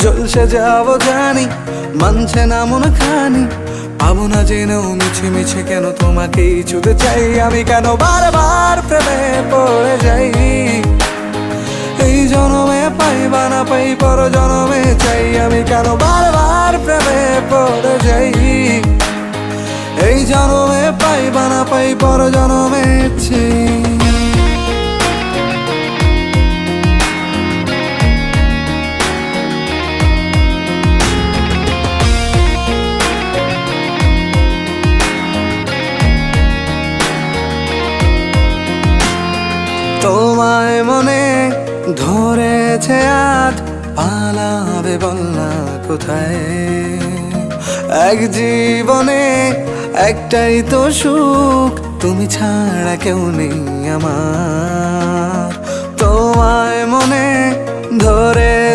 ঝলসে যাবো জানি, মানছে না মন খানি, পাবো না জেনেও মিছে মিছে কেন তোমাকেই ছুতে চাই আমি, কেন বারবার প্রেমে পড়ে যাই। এই জনমে পাই বা না পাই পর জনমে চাই আমি, কেন বারবার প্রেমে পড়ে যাই। এই জনমে পাই বা না পাই পর জনমে চাই। তোমায় মনে ধরেছে আজ, পালাবে বল না কোথায়। এক জীবনে একটাই তো সুখ, তুমি ছাড়া কেউ নেই আমার। তোমায় মনে ধরেছে